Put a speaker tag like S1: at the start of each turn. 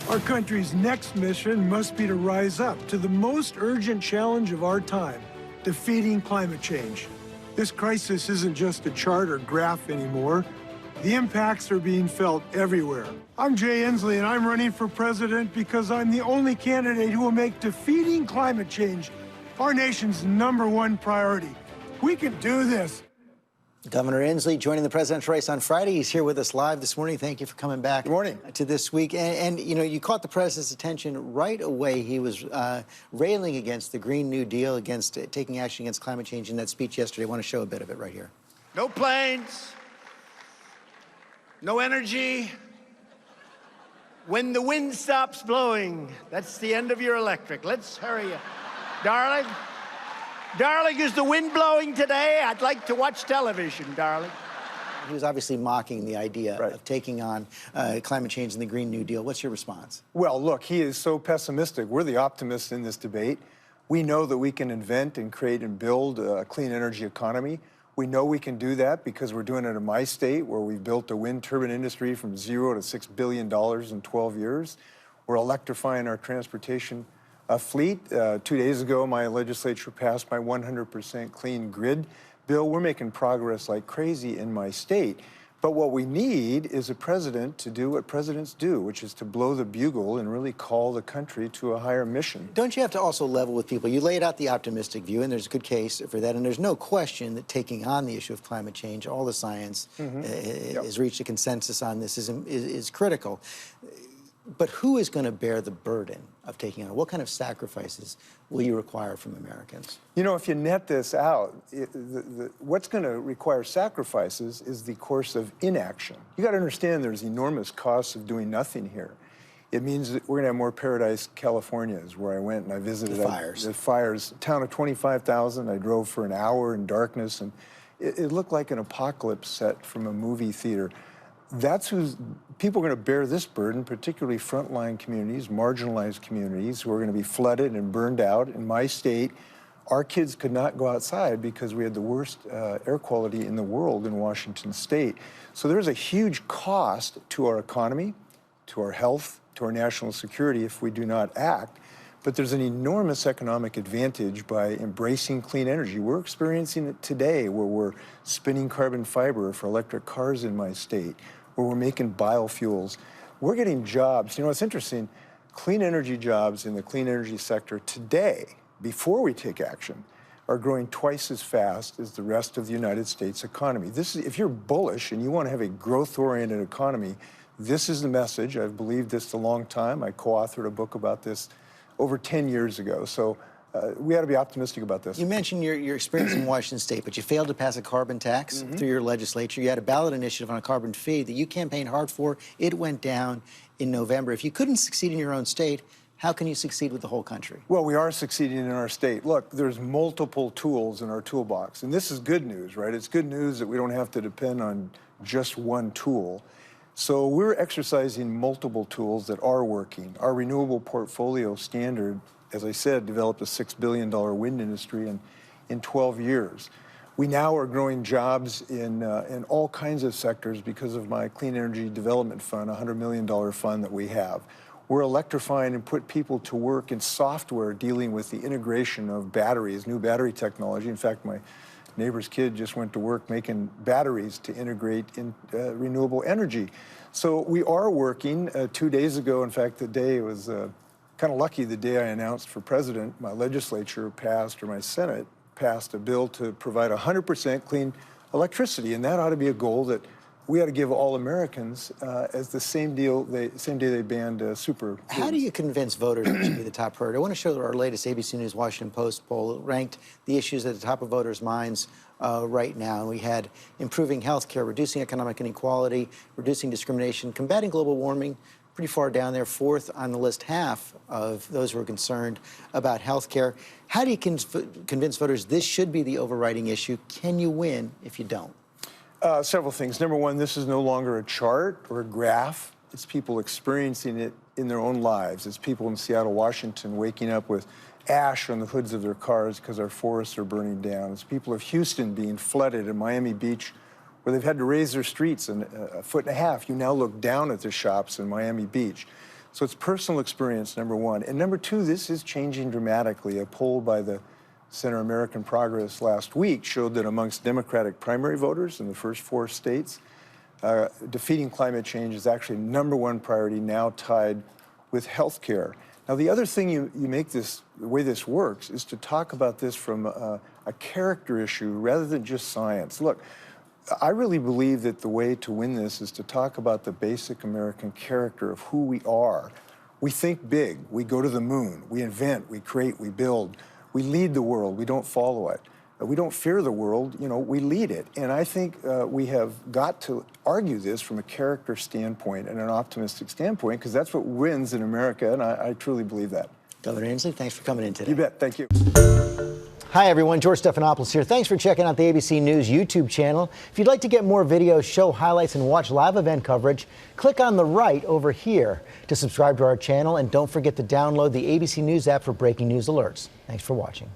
S1: Our country's next mission must be to rise up to the most urgent challenge of our time, defeating climate change. This crisis isn't just a chart or graph anymore. The impacts are being felt everywhere. I'm Jay Inslee, and I'm running for president because I'm the only candidate who will make defeating climate change our nation's #1 priority. We can do this.
S2: Governor Inslee joining the presidential race on Friday. He's here with us live this morning. Thank you for coming back.
S3: Good morning.
S2: To this week. And you know, you caught the president's attention right away. He was railing against the Green New Deal, against taking action against climate change in that speech yesterday. I want to show a bit of it right here.
S3: No planes, no energy. When the wind stops blowing, that's the end of your electric. Let's hurry up. Darling? Darling, is the wind blowing today? I'd like to watch television, darling.
S2: He was obviously mocking the idea of taking on climate change and the Green New Deal. What's your response?
S4: Well, look, he is so pessimistic. We're the optimists in this debate. We know that we can invent and create and build a clean energy economy. We know we can do that because we're doing it in my state, where we've built a wind turbine industry from 0 to $6 billion in 12 years. We're electrifying our transportation fleet. 2 days ago, my legislature passed my 100% clean grid bill. We're making progress like crazy in my state. But what we need is a president to do what presidents do, which is to blow the bugle and really call the country to a higher mission.
S2: Don't you have to also level with people? You laid out the optimistic view, and there's a good case for that. And there's no question that taking on the issue of climate change, all the science has reached a consensus on this, is critical. But who is going to bear the burden of taking on? What kind of sacrifices will you require from Americans?
S4: You know, if you net this out, what's going to require sacrifices is the course of inaction. You got to understand there's enormous costs of doing nothing here. It means that we're going to have more Paradise, California, is where I went and I visited.
S2: The fires.
S4: The fires. A town of 25,000. I drove for an hour in darkness, and it looked like an apocalypse set from a movie theater. That's people are going to bear this burden, particularly frontline communities, marginalized communities who are going to be flooded and burned out. In my state, our kids could not go outside because we had the worst air quality in the world in Washington state. So there's a huge cost to our economy, to our health, to our national security if we do not act. But there's an enormous economic advantage by embracing clean energy. We're experiencing it today, where we're spinning carbon fiber for electric cars in my state, where we're making biofuels. We're getting jobs. You know, it's interesting. Clean energy jobs in the clean energy sector today, before we take action, are growing twice as fast as the rest of the United States economy. If you're bullish and you want to have a growth-oriented economy, this is the message. I've believed this a long time. I co-authored a book about this over 10 years ago. So we ought to be optimistic about this.
S2: You mentioned your experience in Washington state, but you failed to pass a carbon tax through your legislature. You had a ballot initiative on a carbon fee that you campaigned hard for. It went down in November. If you couldn't succeed in your own state, how can you succeed with the whole country?
S4: Well, we are succeeding in our state. Look, there's multiple tools in our toolbox, and this is good news, right? It's good news that we don't have to depend on just one tool. So we're exercising multiple tools that are working. Our renewable portfolio standard, as I said, developed a $6 billion wind industry in 12 years. We now are growing jobs in all kinds of sectors because of my Clean Energy Development Fund, a $100 million fund that we have. We're electrifying and put people to work in software dealing with the integration of batteries, new battery technology. In fact, my neighbor's kid just went to work making batteries to integrate in renewable energy. So we are working. 2 days ago, in fact, the day was kind of lucky, the day I announced for president, my legislature passed, or my Senate passed, a bill to provide 100% clean electricity. And that ought to be a goal that we ought to give all Americans as the same day they banned super.
S2: How do you convince voters that should be the top priority? I want to show our latest ABC News Washington Post poll. It ranked the issues at the top of voters' minds right now. And we had improving health care, reducing economic inequality, reducing discrimination, combating global warming, pretty far down there, fourth on the list. Half of those who are concerned about health care. How do you convince voters this should be the overriding issue? Can you win if you don't?
S4: Several things. Number one, this is no longer a chart or a graph. It's people experiencing it in their own lives. It's people in Seattle, Washington, waking up with ash on the hoods of their cars because our forests are burning down. It's people of Houston being flooded, in Miami Beach, where they've had to raise their streets a foot and a half. You now look down at the shops in Miami Beach. So it's personal experience, number one. And number two, this is changing dramatically. A poll by the Center American Progress last week showed that amongst Democratic primary voters in the first 4 states, defeating climate change is actually #1 priority, now tied with health care. Now, the other thing you make this, the way this works, is to talk about this from a character issue rather than just science. Look, I really believe that the way to win this is to talk about the basic American character of who we are. We think big, we go to the moon, we invent, we create, we build, we lead the world, we don't follow it. We don't fear the world, we lead it. And I think we have got to argue this from a character standpoint and an optimistic standpoint, because that's what wins in America, and I truly believe that.
S2: Governor Inslee, thanks for coming in today.
S4: You bet, thank you.
S2: Hi, everyone. George Stephanopoulos here. Thanks for checking out the ABC News YouTube channel. If you'd like to get more videos, show highlights, and watch live event coverage, click on the right over here to subscribe to our channel. And don't forget to download the ABC News app for breaking news alerts. Thanks for watching.